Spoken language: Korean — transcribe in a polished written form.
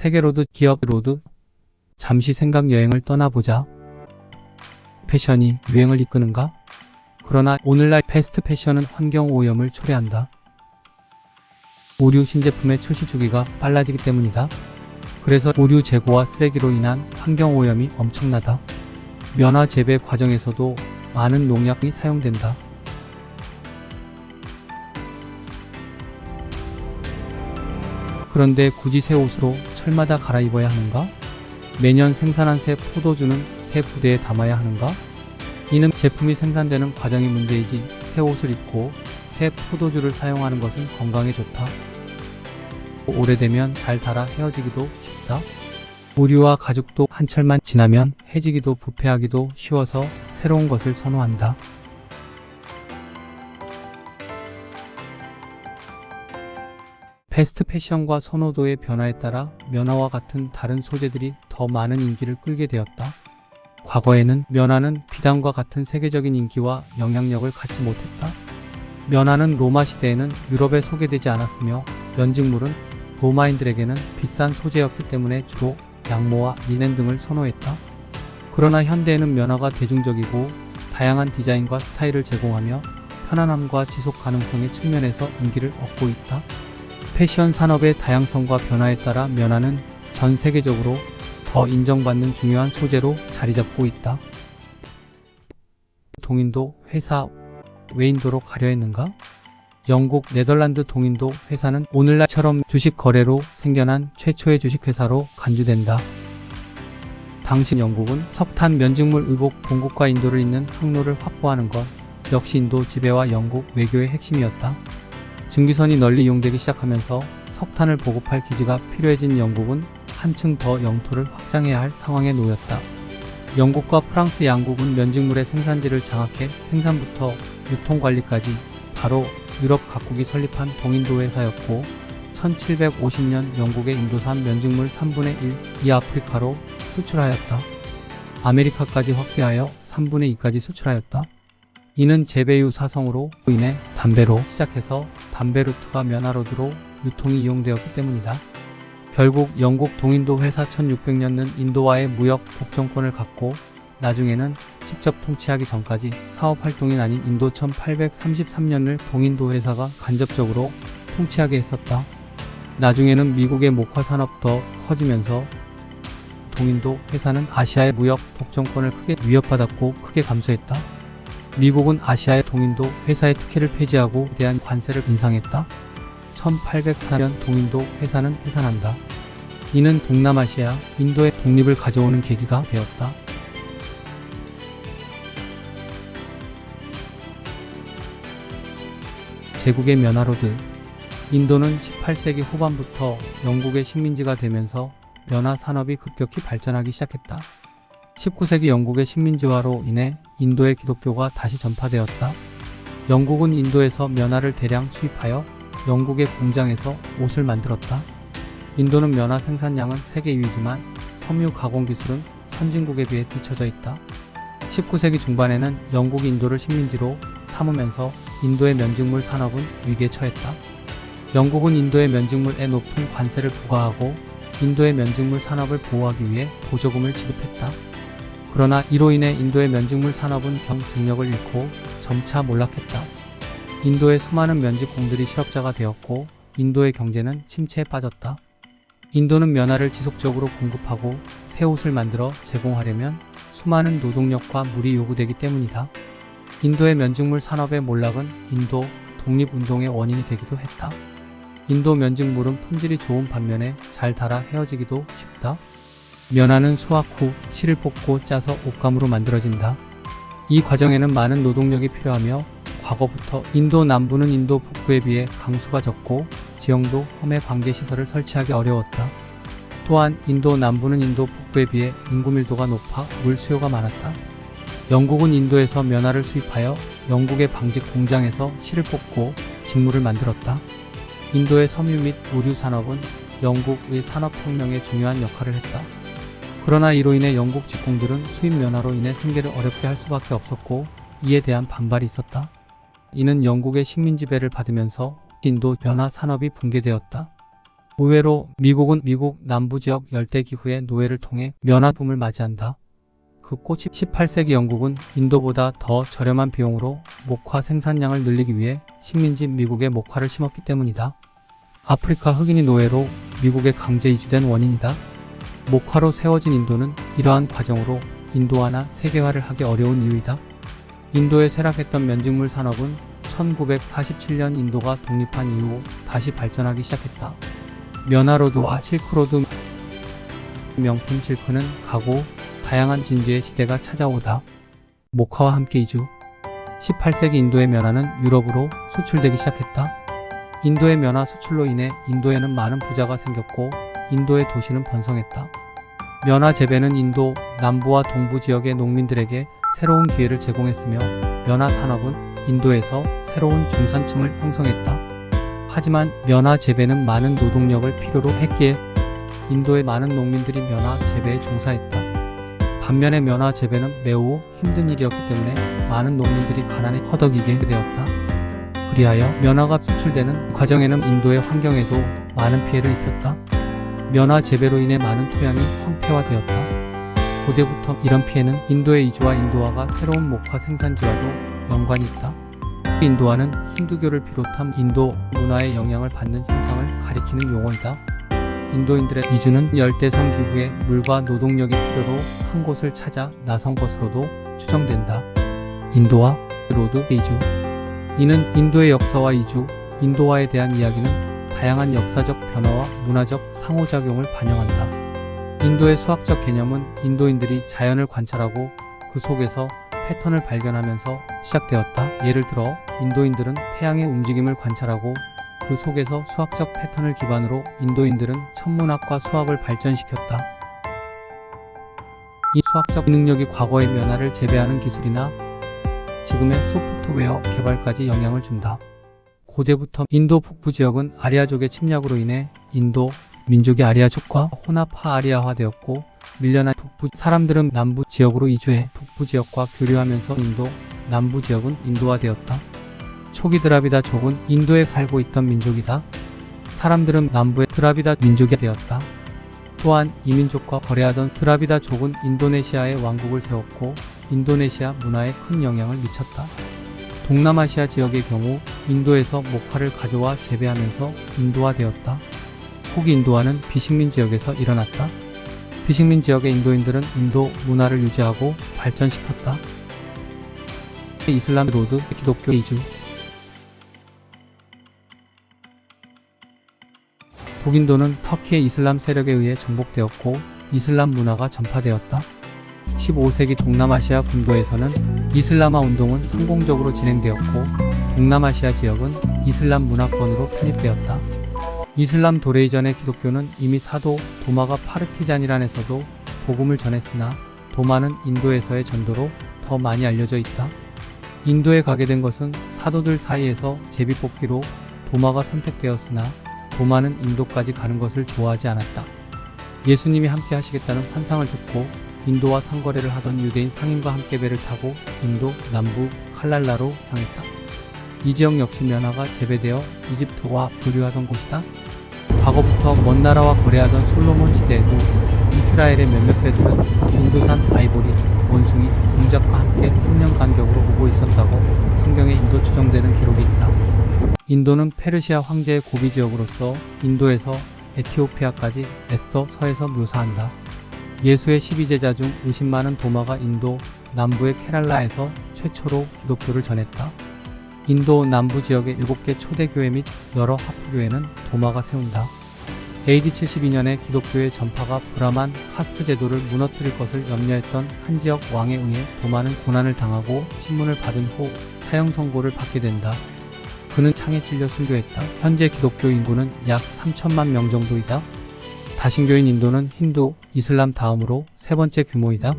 세계로드 기업 로드. 잠시 생각 여행을 떠나보자. 패션이 유행을 이끄는가? 그러나 오늘날 패스트 패션은 환경 오염을 초래한다. 오류 신제품의 출시 주기가 빨라지기 때문이다. 그래서 오류 재고와 쓰레기로 인한 환경 오염이 엄청나다. 면화 재배 과정에서도 많은 농약이 사용된다. 그런데 굳이 새 옷으로 철마다 갈아입어야 하는가? 매년 생산한 새 포도주는 새 부대에 담아야 하는가? 이는 제품이 생산되는 과정이 문제이지 새 옷을 입고 새 포도주를 사용하는 것은 건강에 좋다. 오래되면 잘 닳아 헤어지기도 쉽다. 오류와 가죽도 한철만 지나면 해지기도 부패하기도 쉬워서 새로운 것을 선호한다. 패스트 패션과 선호도의 변화에 따라 면화와 같은 다른 소재들이 더 많은 인기를 끌게 되었다. 과거에는 면화는 비단과 같은 세계적인 인기와 영향력을 갖지 못했다. 면화는 로마 시대에는 유럽에 소개되지 않았으며 면직물은 로마인들에게는 비싼 소재였기 때문에 주로 양모와 리넨 등을 선호했다. 그러나 현대에는 면화가 대중적이고 다양한 디자인과 스타일을 제공하며 편안함과 지속 가능성의 측면에서 인기를 얻고 있다. 패션 산업의 다양성과 변화에 따라 면화는 전 세계적으로 더 인정받는 중요한 소재로 자리잡고 있다. 동인도 회사 왜 인도로 가려 했는가? 영국 네덜란드 동인도 회사는 오늘날처럼 주식 거래로 생겨난 최초의 주식회사로 간주된다. 당시 영국은 석탄 면직물 의복 공급과 인도를 잇는 항로를 확보하는 것 역시 인도 지배와 영국 외교의 핵심이었다. 증기선이 널리 이용되기 시작하면서 석탄을 보급할 기지가 필요해진 영국은 한층 더 영토를 확장해야 할 상황에 놓였다. 영국과 프랑스 양국은 면직물의 생산지를 장악해 생산부터 유통관리까지 바로 유럽 각국이 설립한 동인도 회사였고 1750년 영국의 인도산 면직물 3분의 1이 아프리카로 수출하였다. 아메리카까지 확대하여 3분의 2까지 수출하였다. 이는 재배유 사성으로 인해 담배로 시작해서 담배 루트가 면화로드로 유통이 이용되었기 때문이다. 결국 영국 동인도 회사 1600년은 인도와의 무역 복정권을 갖고 나중에는 직접 통치하기 전까지 사업활동이 아닌 인도 1833년을 동인도 회사가 간접적으로 통치하게 했었다. 나중에는 미국의 목화 산업 더 커지면서 동인도 회사는 아시아의 무역 독점권을 크게 위협받았고 크게 감소했다. 미국은 아시아의 동인도 회사의 특혜를 폐지하고 대한 관세를 인상했다. 1804년 동인도 회사는 해산한다. 이는 동남아시아, 인도의 독립을 가져오는 계기가 되었다. 제국의 면화로드. 인도는 18세기 후반부터 영국의 식민지가 되면서 면화 산업이 급격히 발전하기 시작했다. 19세기 영국의 식민지화로 인해 인도의 기독교가 다시 전파되었다. 영국은 인도에서 면화를 대량 수입하여 영국의 공장에서 옷을 만들었다. 인도는 면화 생산량은 세계 2위지만 섬유 가공 기술은 선진국에 비해 뒤처져 있다. 19세기 중반에는 영국이 인도를 식민지로 삼으면서 인도의 면직물 산업은 위기에 처했다. 영국은 인도의 면직물에 높은 관세를 부과하고 인도의 면직물 산업을 보호하기 위해 보조금을 지급했다. 그러나 이로 인해 인도의 면직물 산업은 경쟁력을 잃고 점차 몰락했다. 인도의 수많은 면직공들이 실업자가 되었고 인도의 경제는 침체에 빠졌다. 인도는 면화를 지속적으로 공급하고 새 옷을 만들어 제공하려면 수많은 노동력과 물이 요구되기 때문이다. 인도의 면직물 산업의 몰락은 인도 독립운동의 원인이 되기도 했다. 인도 면직물은 품질이 좋은 반면에 잘 닳아 헤어지기도 쉽다. 면화는 수확 후 실을 뽑고 짜서 옷감으로 만들어진다. 이 과정에는 많은 노동력이 필요하며 과거부터 인도 남부는 인도 북부에 비해 강수가 적고 지형도 험해 관계시설을 설치하기 어려웠다. 또한 인도 남부는 인도 북부에 비해 인구 밀도가 높아 물 수요가 많았다. 영국은 인도에서 면화를 수입하여 영국의 방직 공장에서 실을 뽑고 직물을 만들었다. 인도의 섬유 및 의류 산업은 영국의 산업혁명에 중요한 역할을 했다. 그러나 이로 인해 영국 직공들은 수입 면화로 인해 생계를 어렵게 할 수밖에 없었고 이에 대한 반발이 있었다. 이는 영국의 식민 지배를 받으면서 인도 면화 산업이 붕괴되었다. 의외로 미국은 미국 남부지역 열대기후의 노예를 통해 면화붐을 맞이한다. 그 꽃이 18세기 영국은 인도보다 더 저렴한 비용으로 목화 생산량을 늘리기 위해 식민지 미국에 목화를 심었기 때문이다. 아프리카 흑인이 노예로 미국에 강제 이주된 원인이다. 목화로 세워진 인도는 이러한 과정으로 인도화나 세계화를 하기 어려운 이유이다. 인도에 쇠락했던 면직물 산업은 1947년 인도가 독립한 이후 다시 발전하기 시작했다. 면화로드와 실크로드 명품 실크는 가고 다양한 진주의 시대가 찾아오다. 목화와 함께 이주. 18세기 인도의 면화는 유럽으로 수출되기 시작했다. 인도의 면화 수출로 인해 인도에는 많은 부자가 생겼고 인도의 도시는 번성했다. 면화 재배는 인도 남부와 동부 지역의 농민들에게 새로운 기회를 제공했으며 면화 산업은 인도에서 새로운 중산층을 형성했다. 하지만 면화 재배는 많은 노동력을 필요로 했기에 인도의 많은 농민들이 면화 재배에 종사했다. 반면에 면화 재배는 매우 힘든 일이었기 때문에 많은 농민들이 가난에 허덕이게 되었다. 그리하여 면화가 수출되는 과정에는 인도의 환경에도 많은 피해를 입혔다. 면화 재배로 인해 많은 토양이 황폐화되었다. 고대부터 이런 피해는 인도의 이주와 인도화가 새로운 목화 생산지와도 연관이 있다. 인도화는 힌두교를 비롯한 인도 문화의 영향을 받는 현상을 가리키는 용어이다. 인도인들의 이주는 열대성 기후에 물과 노동력이 필요로 한 곳을 찾아 나선 것으로도 추정된다. 인도화, 로드 이주. 이는 인도의 역사와 이주, 인도화에 대한 이야기는 다양한 역사적 변화와 문화적 상호작용을 반영한다. 인도의 수학적 개념은 인도인들이 자연을 관찰하고 그 속에서 패턴을 발견하면서 시작되었다. 예를 들어 인도인들은 태양의 움직임을 관찰하고 그 속에서 수학적 패턴을 기반으로 인도인들은 천문학과 수학을 발전시켰다. 이 수학적 능력이 과거의 면화를 재배하는 기술이나 지금의 소프트웨어 개발까지 영향을 준다. 고대부터 인도 북부 지역은 아리아족의 침략으로 인해 인도 민족이 아리아족과 혼합아리아화되었고 밀려난 북부 사람들은 남부 지역으로 이주해 북부 지역과 교류하면서 인도 남부 지역은 인도화되었다. 초기 드라비다족은 인도에 살고 있던 민족이다. 사람들은 남부의 드라비다 민족이 되었다. 또한 이민족과 거래하던 드라비다족은 인도네시아에 왕국을 세웠고 인도네시아 문화에 큰 영향을 미쳤다. 동남아시아 지역의 경우 인도에서 목화를 가져와 재배하면서 인도화되었다. 후기 인도화는 비식민 지역에서 일어났다. 비식민 지역의 인도인들은 인도 문화를 유지하고 발전시켰다. 이슬람 로드 기독교 이주. 북인도는 터키의 이슬람 세력에 의해 정복되었고 이슬람 문화가 전파되었다. 15세기 동남아시아 군도에서는 이슬람화 운동은 성공적으로 진행되었고 동남아시아 지역은 이슬람 문화권으로 편입되었다. 이슬람 도래 이전의 기독교는 이미 사도 도마가 파르티잔이란에서도 복음을 전했으나 도마는 인도에서의 전도로 더 많이 알려져 있다. 인도에 가게 된 것은 사도들 사이에서 제비뽑기로 도마가 선택되었으나 도마는 인도까지 가는 것을 좋아하지 않았다. 예수님이 함께 하시겠다는 환상을 듣고 인도와 상거래를 하던 유대인 상인과 함께 배를 타고 인도 남부 칼랄라로 향했다. 이 지역 역시 면화가 재배되어 이집트와 교류하던 곳이다. 과거부터 먼 나라와 거래하던 솔로몬 시대에도 이스라엘의 몇몇 배들은 인도산 아이보리, 원숭이, 공작과 함께 3년 간격으로 오고 있었다고 성경에 인도 추정되는 기록이 있다. 인도는 페르시아 황제의 고비 지역으로서 인도에서 에티오피아까지 에스더 서에서 묘사한다. 예수의 12제자 중 의심 많은 도마가 인도 남부의 케랄라에서 최초로 기독교를 전했다. 인도 남부 지역의 7개 초대교회 및 여러 하프교회는 도마가 세운다. AD 72년에 기독교의 전파가 브라만 카스트 제도를 무너뜨릴 것을 염려했던 한 지역 왕에 의해 도마는 고난을 당하고 신문을 받은 후 사형 선고를 받게 된다. 그는 창에 찔려 순교했다. 현재 기독교 인구는 약 3천만 명 정도이다. 다신교인 인도는 힌두, 이슬람 다음으로 세 번째 규모이다.